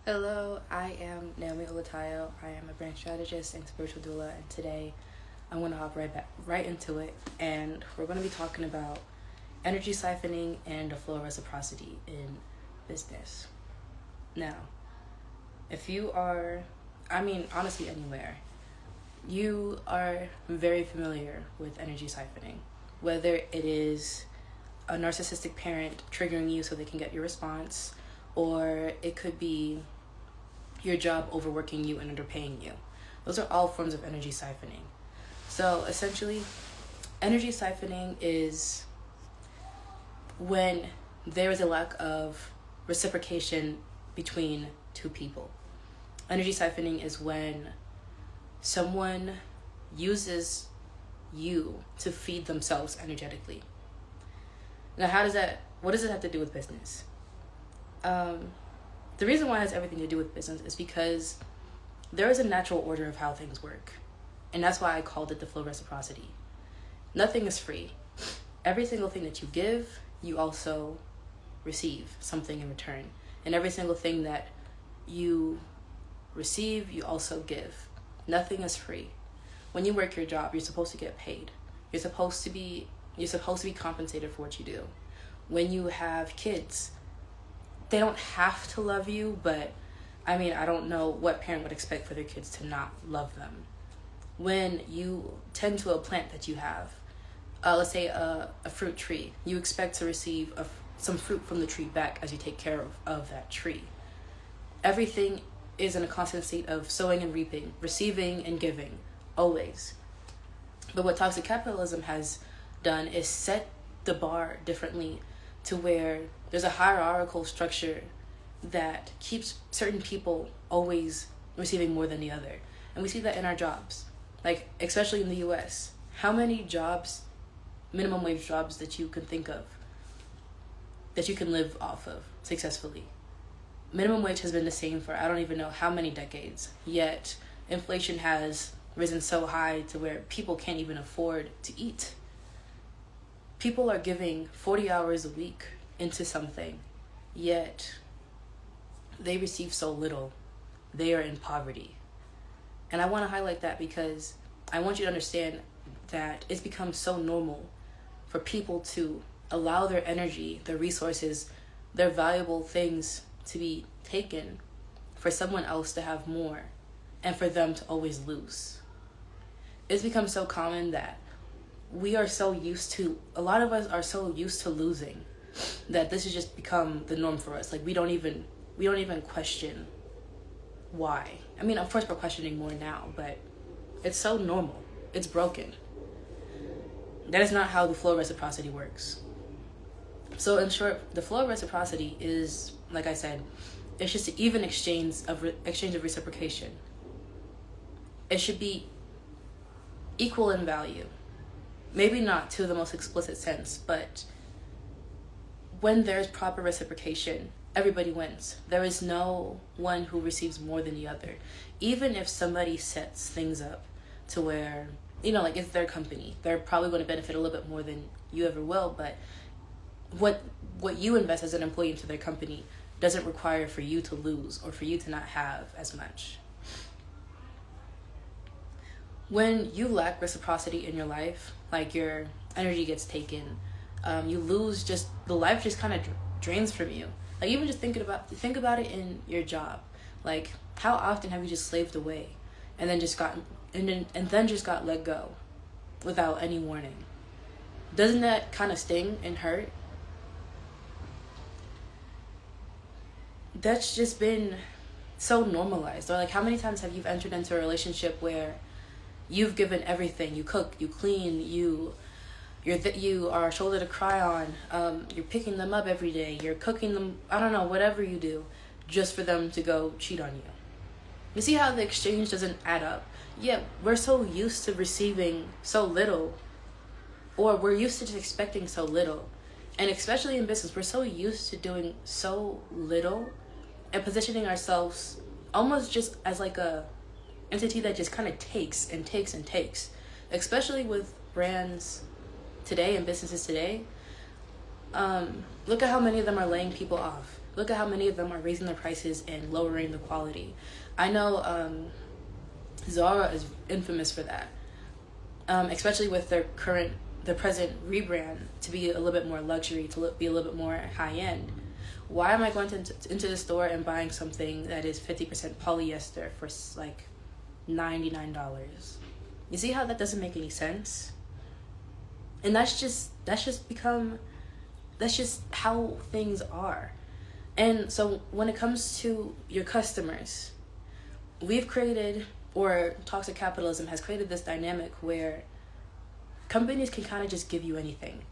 Hello, I am Naomi Olatayo. I am a brand strategist and spiritual doula, and today I'm going to hop right into it, and we're going to be talking about energy siphoning and the flow of reciprocity in business. Now, if you are, honestly, anywhere, you are very familiar with energy siphoning, whether it is a narcissistic parent triggering you so they can get your response, or it could be your job overworking you and underpaying you. Those are all forms of energy siphoning. So essentially, energy siphoning is when there is a lack of reciprocation between two people. Energy siphoning is when someone uses you to feed themselves energetically. Now, what does it have to do with business? The reason why it has everything to do with business is because there is a natural order of how things work. And that's why I called it the flow of reciprocity. Nothing is free. Every single thing that you give, you also receive something in return. And every single thing that you receive, you also give. Nothing is free. When you work your job, you're supposed to get paid. You're supposed to be compensated for what you do. When you have kids, they don't have to love you, but I don't know what parent would expect for their kids to not love them. When you tend to a plant that you have, let's say a fruit tree, you expect to receive some fruit from the tree back as you take care of that tree. Everything is in a constant state of sowing and reaping, receiving and giving, always. But what toxic capitalism has done is set the bar differently to where there's a hierarchical structure that keeps certain people always receiving more than the other. And we see that in our jobs. Like, especially in the US, how many jobs, minimum wage jobs that you can think of, that you can live off of successfully? Minimum wage has been the same for I don't even know how many decades, yet inflation has risen so high to where people can't even afford to eat. People are giving 40 hours a week into something, yet they receive so little. They are in poverty. And I want to highlight that because I want you to understand that it's become so normal for people to allow their energy, their resources, their valuable things to be taken for someone else to have more and for them to always lose. It's become so common that a lot of us are so used to losing that this has just become the norm for us. Like, we don't even question why. Of course we're questioning more now, but it's so normal. It's broken. That is not how the flow of reciprocity works. So in short, the flow of reciprocity is, like I said, it's just an even exchange of reciprocation. It should be equal in value. Maybe not to the most explicit sense, but when there's proper reciprocation, everybody wins. There is no one who receives more than the other. Even if somebody sets things up to where, like, it's their company, they're probably going to benefit a little bit more than you ever will, but what you invest as an employee into their company doesn't require for you to lose or for you to not have as much. When you lack reciprocity in your life, like your energy gets taken, you lose the life just kind of drains from you. Like, even just think about it in your job. Like, how often have you just slaved away and then just got let go without any warning? Doesn't that kind of sting and hurt? That's just been so normalized. Or like, how many times have you entered into a relationship where you've given everything? You cook, you clean, you are a shoulder to cry on. You're picking them up every day. You're cooking them, I don't know, whatever you do, just for them to go cheat on you. You see how the exchange doesn't add up? Yeah, we're so used to receiving so little, or we're used to just expecting so little. And especially in business, we're so used to doing so little and positioning ourselves almost just as like a entity that just kind of takes and takes and takes. Especially with brands today and businesses today. Look at how many of them are laying people off. Look at how many of them are raising their prices and lowering the quality. I know Zara is infamous for that, especially with their present rebrand to be a little bit more luxury, to be a little bit more high end. Why am I going into the store and buying something that is 50% polyester for like $99? You see how that doesn't make any sense? And that's just how things are. And so when it comes to your customers, we've created, or toxic capitalism has created, this dynamic where companies can kind of just give you anything.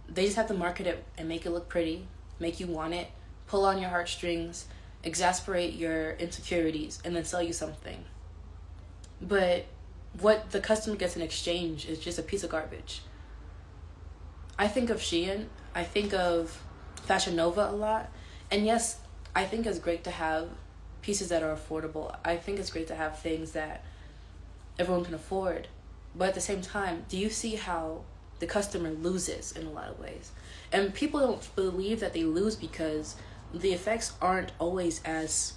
They just have to market it and make it look pretty, make you want it, pull on your heartstrings, exasperate your insecurities, and then sell you something. But what the customer gets in exchange is just a piece of garbage. I think of Shein, I think of Fashion Nova a lot, and yes, I think it's great to have pieces that are affordable. I think it's great to have things that everyone can afford. But at the same time, do you see how the customer loses in a lot of ways? And people don't believe that they lose because the effects aren't always as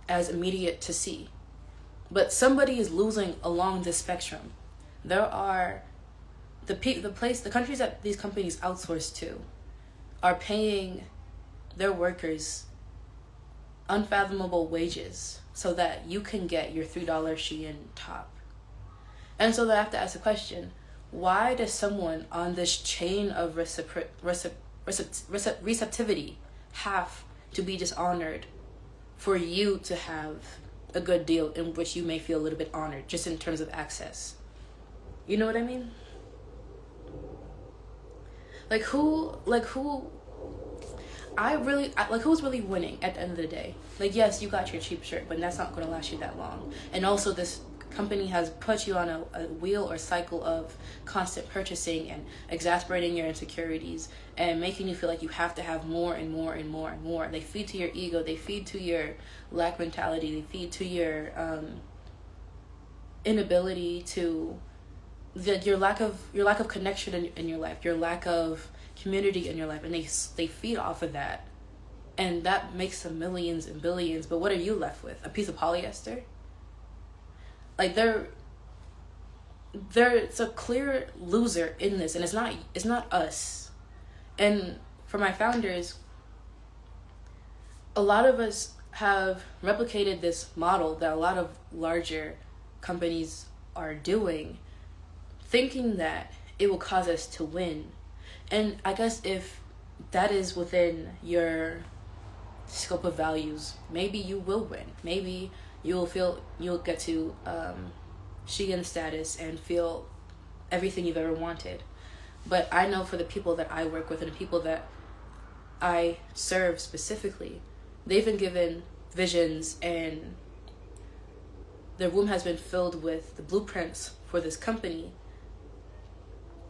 immediate to see. But somebody is losing along this spectrum. There are the countries that these companies outsource to are paying their workers unfathomable wages so that you can get your $3 Shein top. And so they have to ask the question, why does someone on this chain of receptivity have to be dishonored for you to have a good deal in which you may feel a little bit honored just in terms of access? You know what I mean? Who's really winning at the end of the day? Like, yes, you got your cheap shirt, but that's not going to last you that long. And also, this company has put you on a wheel or cycle of constant purchasing and exasperating your insecurities and making you feel like you have to have more and more and more and more. They feed to your ego. They feed to your lack mentality. They feed to your inability to your lack of connection in your life, your lack of community in your life, and they feed off of that, and that makes them millions and billions. But what are you left with? A piece of polyester? Like, it's a clear loser in this, and it's not us. And for my founders, a lot of us have replicated this model that a lot of larger companies are doing, thinking that it will cause us to win. And I guess if that is within your scope of values, maybe you will win. Maybe you'll get to Shein status and feel everything you've ever wanted. But I know for the people that I work with and the people that I serve specifically, they've been given visions and their womb has been filled with the blueprints for this company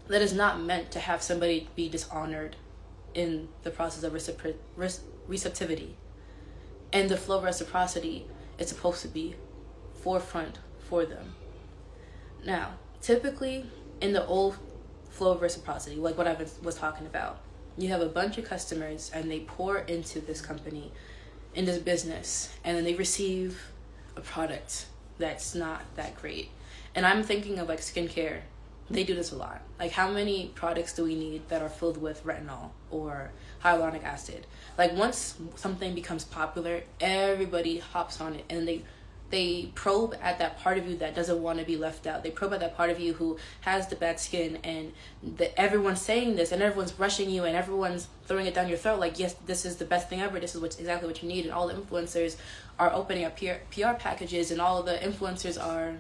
that is not meant to have somebody be dishonored in the process of receptivity. And the flow of reciprocity is supposed to be forefront for them. Now, typically in the old flow of reciprocity, like what I was talking about, you have a bunch of customers and they pour into this company, in this business, and then they receive a product that's not that great. And I'm thinking of like skincare. They do this a lot. Like, how many products do we need that are filled with retinol or hyaluronic acid? Like, once something becomes popular, everybody hops on it, and they probe at that part of you that doesn't want to be left out. They probe at that part of you who has the bad skin, and everyone's saying this, and everyone's rushing you, and everyone's throwing it down your throat like, yes, this is the best thing ever. This is exactly what you need. And all the influencers are opening up PR packages, and all of the influencers are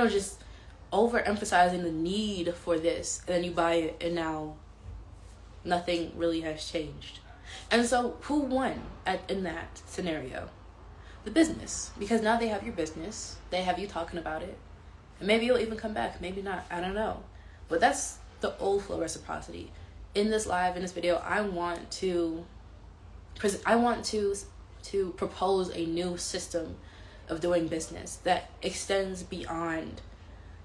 just overemphasizing the need for this, and then you buy it, and now nothing really has changed. And so who won in that scenario? The business, because now they have your business, they have you talking about it, and maybe you'll even come back, maybe not, I don't know. But that's the old flow reciprocity. In this video, I want to propose a new system of doing business that extends beyond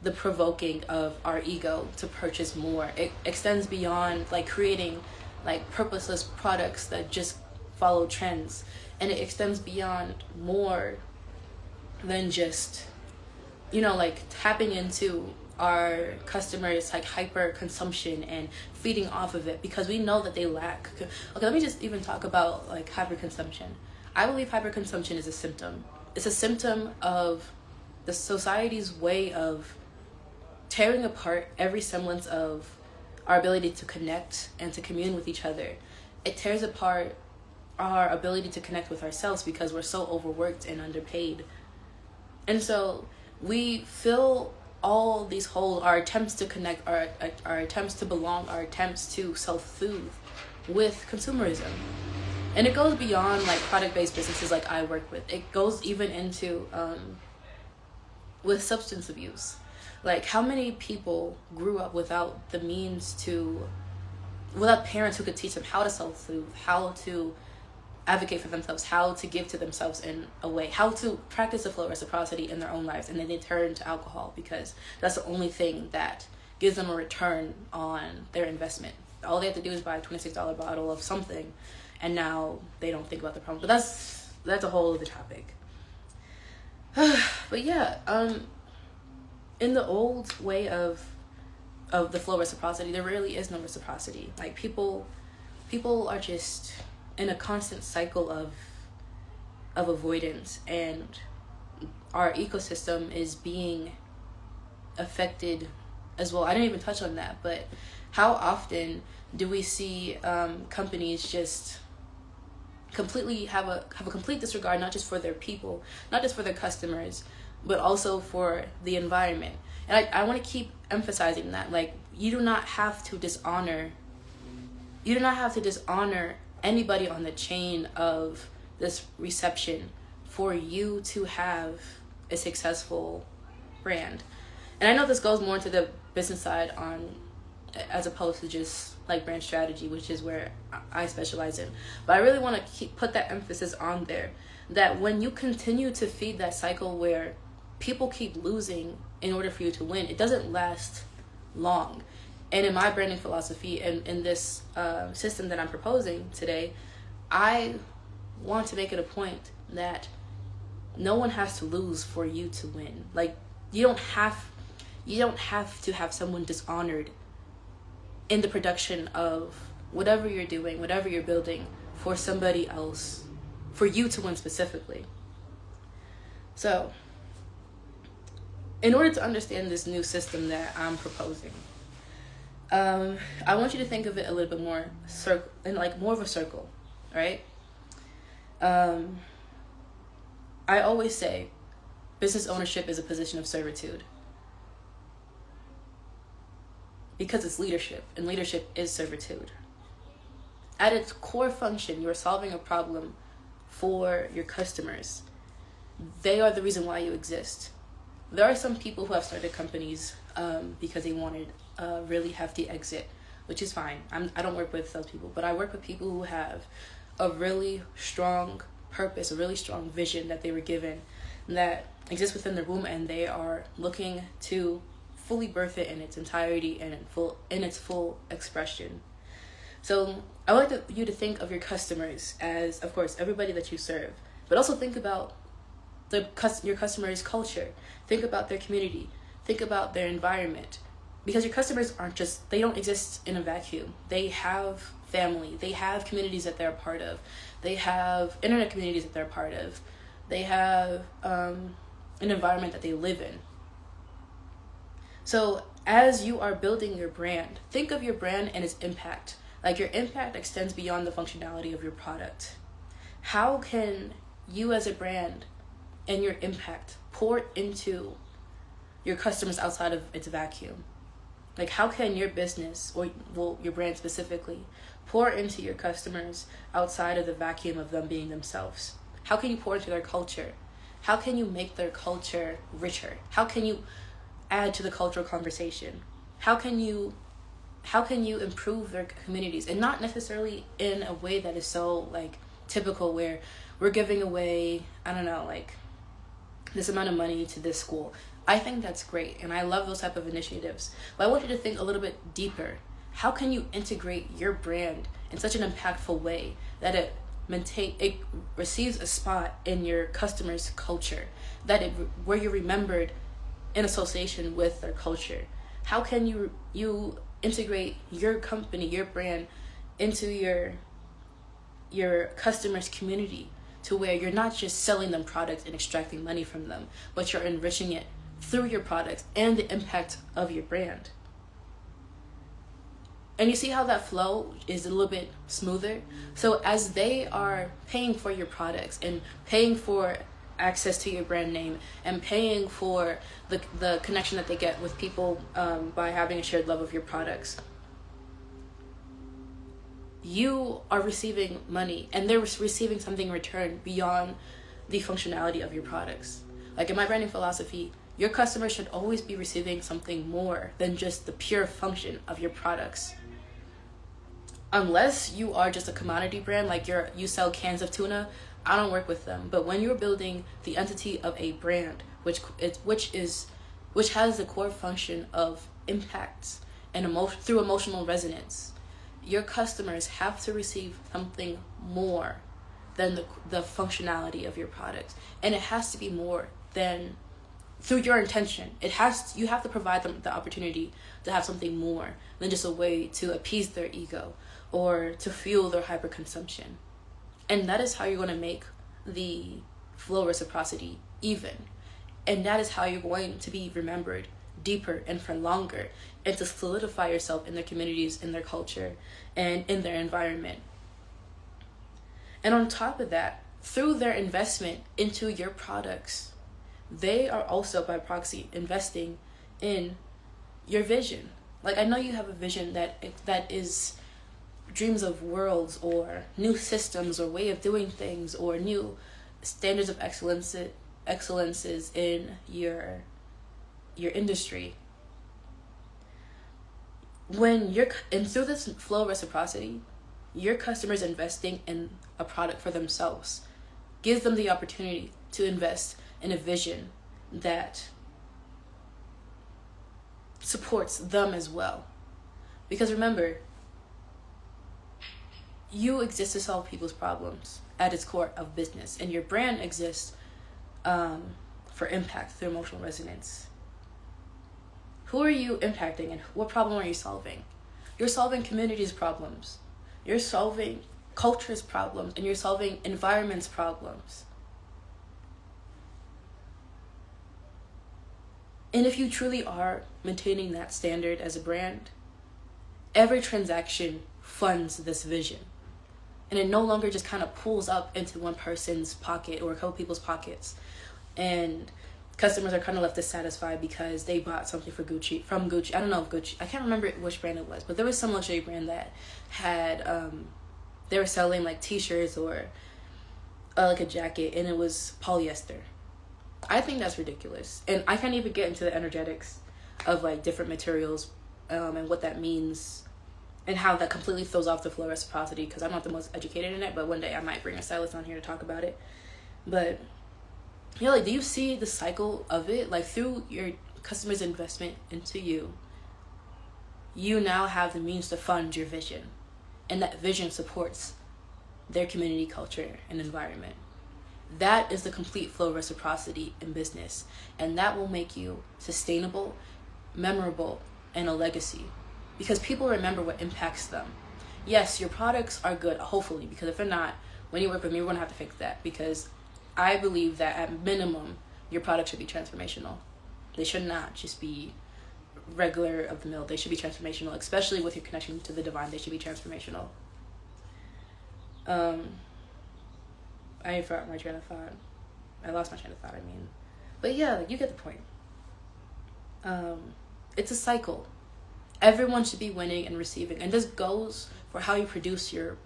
the provoking of our ego to purchase more. It extends beyond like creating like purposeless products that just follow trends, and it extends beyond more than just, you know, like tapping into our customers like hyper consumption and feeding off of it because we know that they lack. Okay, let me just even talk about like hyper consumption. I believe hyper consumption is a symptom. It's a symptom of the society's way of tearing apart every semblance of our ability to connect and to commune with each other. It tears apart our ability to connect with ourselves because we're so overworked and underpaid. And so we fill all these holes, our attempts to connect, our attempts to belong, our attempts to self-soothe with consumerism. And it goes beyond like product-based businesses like I work with. It goes even into with substance abuse. Like how many people grew up without the means to, without parents who could teach them how to self-soothe, how to advocate for themselves, how to give to themselves in a way, how to practice the flow of reciprocity in their own lives, and then they turn to alcohol because that's the only thing that gives them a return on their investment. All they have to do is buy a $26 bottle of something, and now they don't think about the problem. But that's a whole other topic. But yeah, in the old way of the flow of reciprocity, there really is no reciprocity. Like people are just in a constant cycle of avoidance, and our ecosystem is being affected as well. I didn't even touch on that, but how often do we see companies just completely have a complete disregard, not just for their people, not just for their customers, but also for the environment? And I want to keep emphasizing that, like, you do not have to dishonor anybody on the chain of this reception for you to have a successful brand. And I know this goes more into the business side as opposed to just like brand strategy, which is where I specialize in. But I really want to put that emphasis on there, that when you continue to feed that cycle where people keep losing in order for you to win, it doesn't last long. And in my branding philosophy and in this system that I'm proposing today, I want to make it a point that no one has to lose for you to win. Like, you don't have to have someone dishonored in the production of whatever you're doing, whatever you're building, for somebody else, for you to win specifically. So, in order to understand this new system that I'm proposing, I want you to think of it a little bit more more of a circle, right? I always say business ownership is a position of servitude because it's leadership, and leadership is servitude. At its core function, you're solving a problem for your customers. They are the reason why you exist. There are some people who have started companies because they wanted a really hefty exit, which is fine. I don't work with those people, but I work with people who have a really strong purpose, a really strong vision that they were given that exists within the room, and they are looking to fully birth it in its entirety and in its full expression. So I would like you to think of your customers as, of course, everybody that you serve, but also think about your customers' culture. Think about their community. Think about their environment. Because your customers they don't exist in a vacuum. They have family. They have communities that they're a part of. They have internet communities that they're a part of. They have an environment that they live in. So as you are building your brand, think of your brand and its impact. Like, your impact extends beyond the functionality of your product. How can you as a brand and your impact pour into your customers outside of its vacuum? Like, how can your business, or your brand specifically, pour into your customers outside of the vacuum of them being themselves? How can you pour into their culture? How can you make their culture richer? How can you add to the cultural conversation? How can you improve their communities? And not necessarily in a way that is so like typical, where we're giving away, I don't know, like this amount of money to this school. I think that's great, and I love those type of initiatives. But I want you to think a little bit deeper. How can you integrate your brand in such an impactful way that it receives a spot in your customers' culture, where you're remembered in association with their culture? How can you integrate your company, your brand, into your customers' community, to where you're not just selling them products and extracting money from them, but you're enriching it through your products and the impact of your brand? And you see how that flow is a little bit smoother? So as they are paying for your products and paying for access to your brand name and paying for the connection that they get with people by having a shared love of your products, you are receiving money, and they're receiving something in return beyond the functionality of your products. Like in my branding philosophy, your customers should always be receiving something more than just the pure function of your products. Unless you are just a commodity brand, like you sell cans of tuna, I don't work with them. But when you're building the entity of a brand, which has the core function of impacts and through emotional resonance, your customers have to receive something more than the functionality of your products, and it has to be more than through your intention. You have to provide them the opportunity to have something more than just a way to appease their ego or to fuel their hyperconsumption. And that is how you're going to make the flow reciprocity even. And that is how you're going to be remembered deeper and for longer, and to solidify yourself in their communities, in their culture, and in their environment. And on top of that, through their investment into your products, they are also by proxy investing in your vision. Like, I know you have a vision that is dreams of worlds or new systems or way of doing things or new standards of excellences in your industry. And through this flow of reciprocity, your customers investing in a product for themselves gives them the opportunity to invest in a vision that supports them as well. Because remember, you exist to solve people's problems at its core of business, and your brand exists for impact through emotional resonance. Who are you impacting, and what problem are you solving? You're solving communities' problems. You're solving culture's problems, and you're solving environment's problems. And if you truly are maintaining that standard as a brand, every transaction funds this vision. And it no longer just kind of pulls up into one person's pocket or a couple people's pockets. And customers are kind of left dissatisfied because they bought something from Gucci. I don't know if Gucci, I can't remember which brand it was, but there was some luxury brand that had, they were selling like t-shirts or like a jacket, and it was polyester. I think that's ridiculous. And I can't even get into the energetics of like different materials and what that means and how that completely throws off the flow of reciprocity, because I'm not the most educated in it, but one day I might bring a stylist on here to talk about it. But yeah, like, do you see the cycle of it? Like, through your customers' investment into you, you now have the means to fund your vision, and that vision supports their community, culture, and environment. That is the complete flow of reciprocity in business, and that will make you sustainable, memorable, and a legacy, because people remember what impacts them. Yes, your products are good, hopefully, because if they're not, when you work with me, we're going to have to fix that, because I believe that at minimum, your products should be transformational. They should not just be regular of the mill. They should be transformational, especially with your connection to the divine. They should be transformational. I forgot my train of thought. I lost my train of thought, I mean. But yeah, like, you get the point. It's a cycle. Everyone should be winning and receiving. And this goes for how you produce your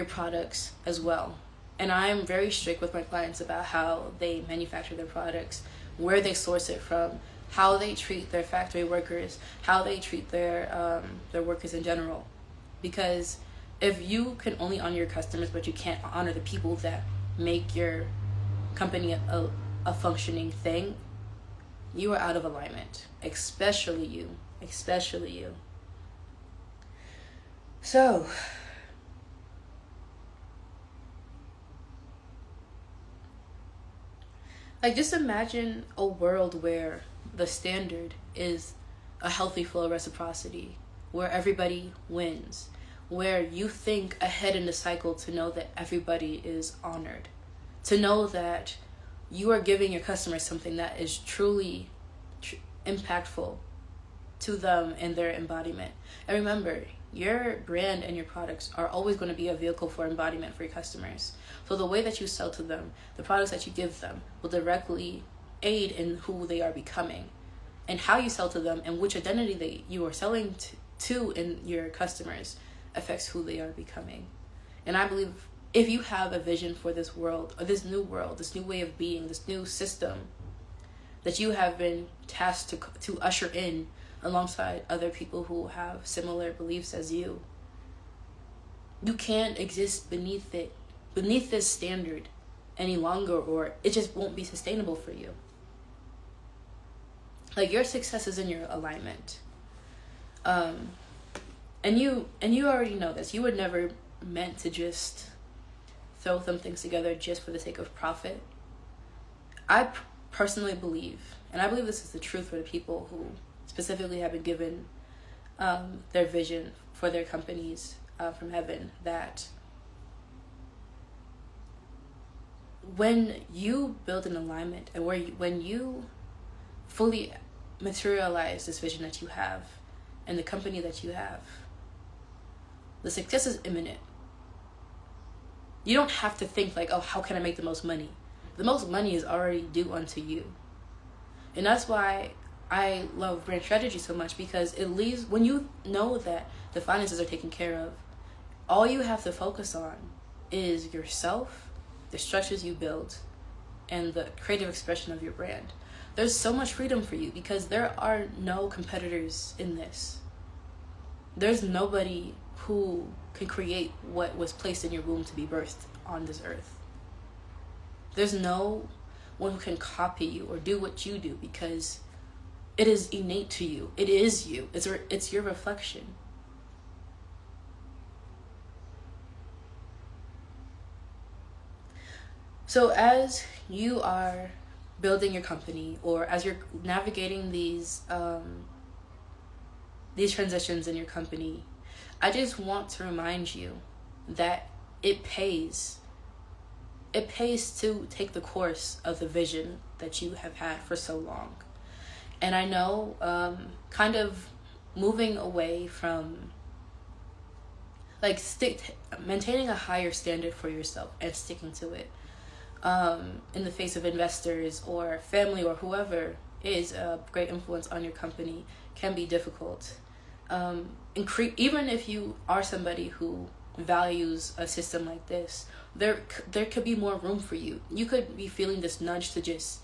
products as well. And I'm very strict with my clients about how they manufacture their products, where they source it from, how they treat their factory workers, how they treat their workers in general. Because if you can only honor your customers, but you can't honor the people that make your company a functioning thing, you are out of alignment, especially you. So, like, just imagine a world where the standard is a healthy flow of reciprocity, where everybody wins, where you think ahead in the cycle to know that everybody is honored, to know that you are giving your customers something that is truly impactful to them and their embodiment. And remember, your brand and your products are always going to be a vehicle for embodiment for your customers. So the way that you sell to them, the products that you give them, will directly aid in who they are becoming. And how you sell to them and which identity you are selling to in your customers affects who they are becoming. And I believe if you have a vision for this world, or this new way of being, this new system that you have been tasked to usher in alongside other people who have similar beliefs as you, you can't exist beneath this standard any longer, or it just won't be sustainable for you. Like, your success is in your alignment. And you already know this. You were never meant to just throw some things together just for the sake of profit. I personally believe, and I believe this is the truth for the people who specifically have been given their vision for their companies from heaven, that when you build an alignment and when you fully materialize this vision that you have and the company that you have, the success is imminent. You don't have to think like, oh, how can I make the most money? The most money is already due unto you. And that's why I love brand strategy so much, because it leaves, when you know that the finances are taken care of, all you have to focus on is yourself, the structures you build, and the creative expression of your brand. There's so much freedom for you because there are no competitors in this. There's nobody who can create what was placed in your womb to be birthed on this earth. There's no one who can copy you or do what you do, because it is innate to you. It is you. It's your reflection. So as you are building your company, or as you're navigating these transitions in your company, I just want to remind you that it pays. It pays to take the course of the vision that you have had for so long. And I know kind of moving away from, like, maintaining a higher standard for yourself and sticking to it in the face of investors or family or whoever is a great influence on your company can be difficult. Even if you are somebody who values a system like this, there could be more room for you. You could be feeling this nudge to just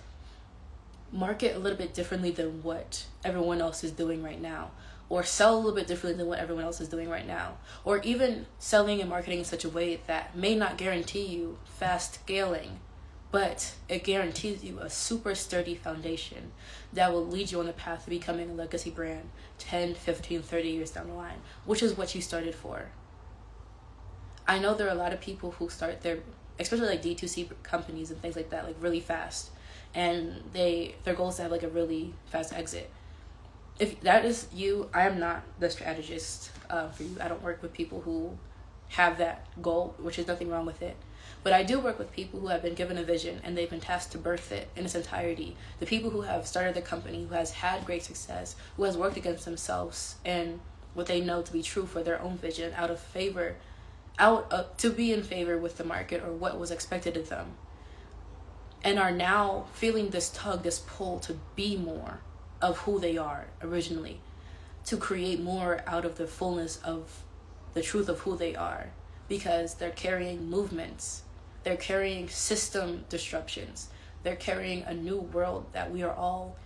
market a little bit differently than what everyone else is doing right now, or sell a little bit differently than what everyone else is doing right now, or even selling and marketing in such a way that may not guarantee you fast scaling, but it guarantees you a super sturdy foundation that will lead you on the path to becoming a legacy brand 10, 15, 30 years down the line, which is what you started for. I know there are a lot of people who start especially like D2C companies and things like that, like really fast, and their goal is to have like a really fast exit. If that is you, I am not the strategist for you. I don't work with people who have that goal, which is nothing wrong with it. But I do work with people who have been given a vision and they've been tasked to birth it in its entirety. The people who have started the company, who has had great success, who has worked against themselves and what they know to be true for their own vision, to be in favor with the market or what was expected of them, and are now feeling this tug, this pull to be more of who they are originally, to create more out of the fullness of the truth of who they are, because they're carrying movements, they're carrying system disruptions, they're carrying a new world that we are all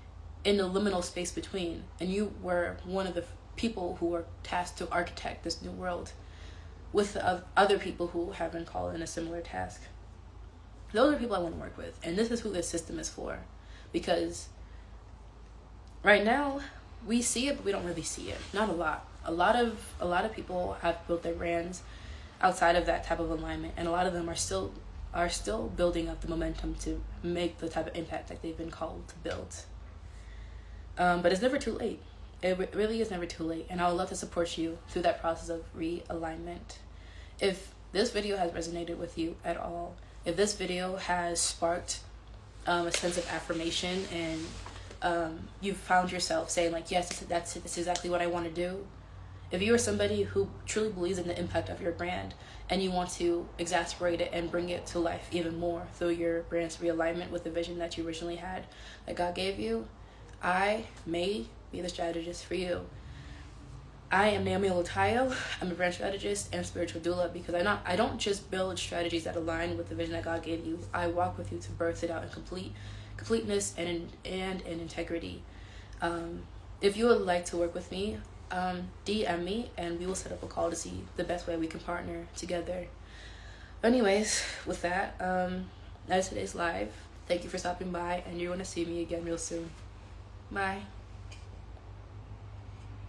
in the liminal space between, and you were one of the people who were tasked to architect this new world with other people who have been called in a similar task. Those are people I want to work with, and this is who this system is for, because right now we see it, but we don't really see it. Not a lot. A lot of people have built their brands outside of that type of alignment, and a lot of them are still building up the momentum to make the type of impact that they've been called to build. But it's never too late. It really is never too late, and I would love to support you through that process of realignment. If this video has resonated with you at all, if this video has sparked a sense of affirmation, and you've found yourself saying like, yes, that's exactly what I want to do. If you are somebody who truly believes in the impact of your brand and you want to exasperate it and bring it to life even more through your brand's realignment with the vision that you originally had, that God gave you, I may be the strategist for you. I am Naomi Olatayo. I'm a brand strategist and spiritual doula, because I don't just build strategies that align with the vision that God gave you. I walk with you to birth it out in completeness and in integrity. If you would like to work with me, DM me and we will set up a call to see the best way we can partner together. Anyways, with that, that is today's live. Thank you for stopping by, and you're going to see me again real soon. Bye.